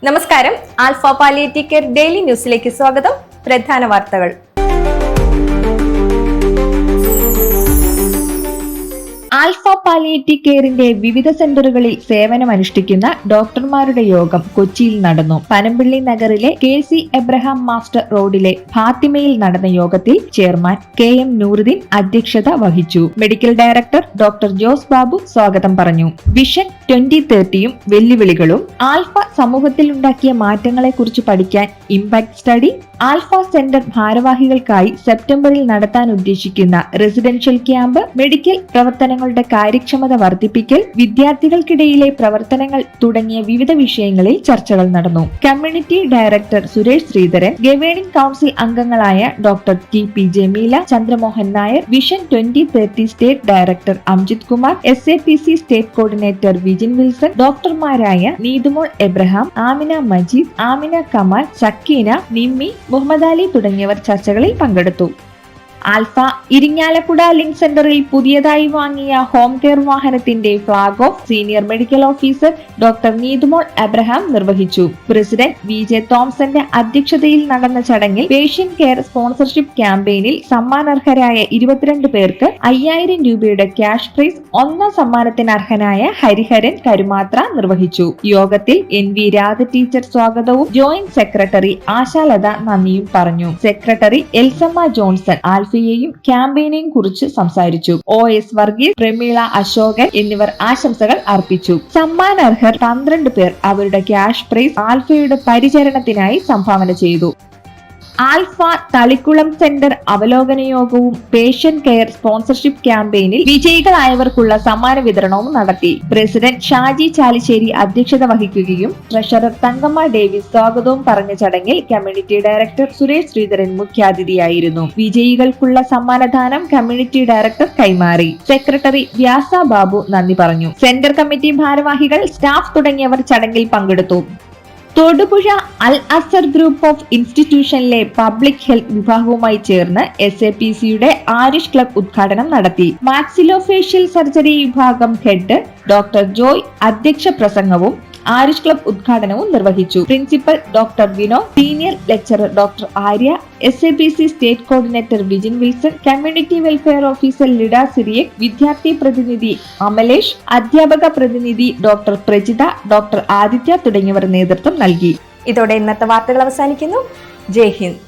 നമസ്കാരം. Alpha palliative care daily ന്യൂസിലേക്ക് സ്വാഗതം. പ്രധാന വാർത്തകൾ. ആൽഫ പാലിയേറ്റീവ് കെയറിന്റെ വിവിധ സെന്ററുകളിൽ സേവനമനുഷ്ഠിക്കുന്ന ഡോക്ടർമാരുടെ യോഗം കൊച്ചിയിൽ നടന്നു. പനമ്പിള്ളി നഗറിലെ KC എബ്രഹാം മാസ്റ്റർ റോഡിലെ ഫാത്തിമയിൽ നടന്ന യോഗത്തിൽ ചെയർമാൻ KM നൂറുദ്ദീൻ അധ്യക്ഷത വഹിച്ചു. Medical director doctor Jose Babu സ്വാഗതം പറഞ്ഞു. വിഷൻ 2030യും വെല്ലുവിളികളും, ആൽഫ സമൂഹത്തിൽ ഉണ്ടാക്കിയ മാറ്റങ്ങളെ കുറിച്ച് പഠിക്കാൻ ഇമ്പാക്ട് സ്റ്റഡി, ആൽഫ സെന്റർ ഭാരവാഹികൾക്കായി സെപ്റ്റംബറിൽ നടത്താൻ ഉദ്ദേശിക്കുന്ന റെസിഡൻഷ്യൽ ക്യാമ്പ്, മെഡിക്കൽ പ്രവർത്തനങ്ങളുടെ കാര്യക്ഷമത വർദ്ധിപ്പിക്കൽ, വിദ്യാർത്ഥികൾക്കിടയിലെ പ്രവർത്തനങ്ങൾ തുടങ്ങിയ വിവിധ വിഷയങ്ങളിൽ ചർച്ചകൾ നടന്നു. Community director Suresh Sreedharan, governing council അംഗങ്ങളായ doctor TP Jameela, Chandramohan Nair, vision 2030 state director Amjith Kumar, SAPC state coordinator Vijin Wilson, ഡോക്ടർമാരായ നീതുമോൾ എബ്രഹാം, ആമിന മജീദ്, ആമിന കമാൽ, സക്കീന, നിമ്മി, മുഹമ്മദ് അലി തുടങ്ങിയവർ ചർച്ചകളിൽ പങ്കെടുത്തു. ആൽഫ ഇരിങ്ങാലക്കുട ലിങ്ക് സെന്ററിൽ പുതിയതായി വാങ്ങിയ ഹോം കെയർ വാഹനത്തിന്റെ flag off senior medical officer doctor Neethumol Abraham നിർവഹിച്ചു. പ്രസിഡന്റ് VJ തോംസന്റെ അധ്യക്ഷതയിൽ നടന്ന ചടങ്ങിൽ പേഷ്യന്റ് കെയർ സ്പോൺസർഷിപ്പ് ക്യാമ്പയിനിൽ സമ്മാനാർഹരായ 22 പേർക്ക് 5000 രൂപയുടെ ക്യാഷ് പ്രൈസ്, ഒന്നാം സമ്മാനത്തിന് അർഹനായ ഹരിഹരൻ കരുമാത്ര നിർവഹിച്ചു. യോഗത്തിൽ NV രാധ ടീച്ചർ സ്വാഗതവും ജോയിന്റ് സെക്രട്ടറി ആശാലത നന്ദിയും പറഞ്ഞു. സെക്രട്ടറി എൽസമ്മ ജോൺസൺ യെയും ക്യാമ്പയിനെയും കുറിച്ച് സംസാരിച്ചു. OS വർഗീസ്, പ്രമീള അശോകൻ എന്നിവർ ആശംസകൾ അർപ്പിച്ചു. സമ്മാനാർഹർ 12 പേർ അവരുടെ ക്യാഷ് പ്രൈസ് ആൽഫയുടെ പരിചരണത്തിനായി സംഭാവന ചെയ്തു. ആൽഫ തളിക്കുളം സെന്റർ അവലോകന യോഗവും പേഷ്യന്റ് കെയർ സ്പോൺസർഷിപ്പ് ക്യാമ്പയിനിൽ വിജയികളായവർക്കുള്ള സമ്മാന വിതരണവും നടത്തി. പ്രസിഡന്റ് ഷാജി ചാലിശ്ശേരി അധ്യക്ഷത വഹിക്കുകയും ട്രഷറർ തങ്കമ്മ ഡേവിസ് സ്വാഗതവും പറഞ്ഞ ചടങ്ങിൽ കമ്മ്യൂണിറ്റി ഡയറക്ടർ സുരേഷ് ശ്രീധരൻ മുഖ്യാതിഥിയായിരുന്നു. വിജയികൾക്കുള്ള സമ്മാനദാനം കമ്മ്യൂണിറ്റി ഡയറക്ടർ കൈമാറി. സെക്രട്ടറി വ്യാസ ബാബു നന്ദി പറഞ്ഞു. സെന്റർ കമ്മിറ്റി ഭാരവാഹികൾ, സ്റ്റാഫ് തുടങ്ങിയവർ ചടങ്ങിൽ പങ്കെടുത്തു. തൊടുപുഴ അൽ അസർ ഗ്രൂപ്പ് ഓഫ് ഇൻസ്റ്റിറ്റ്യൂഷനിലെ പബ്ലിക് ഹെൽത്ത് വിഭാഗവുമായി ചേർന്ന് SAPCയുടെ ആരിഷ് ക്ലബ് ഉദ്ഘാടനം നടത്തി. മാക്സിലോഫേഷ്യൽ സർജറി വിഭാഗം ഹെഡ് ഡോക്ടർ ജോയ് അധ്യക്ഷ പ്രസംഗവും ആരിഷ് ക്ലബ് ഉദ്ഘാടനവും നിർവഹിച്ചു. Principal doctor Vino, senior lecturer doctor Arya, SAPC state coordinator Vijin Wilson, community welfare officer Lida Cyriac, വിദ്യാർത്ഥി പ്രതിനിധി അമലേഷ്, അധ്യാപക പ്രതിനിധി ഡോക്ടർ പ്രജിത, ഡോക്ടർ ആദിത്യ തുടങ്ങിയവർ നേതൃത്വം നൽകി. ഇതോടെ ഇന്നത്തെ വാർത്തകൾ അവസാനിക്കുന്നു. ജയ് ഹിന്ദ്.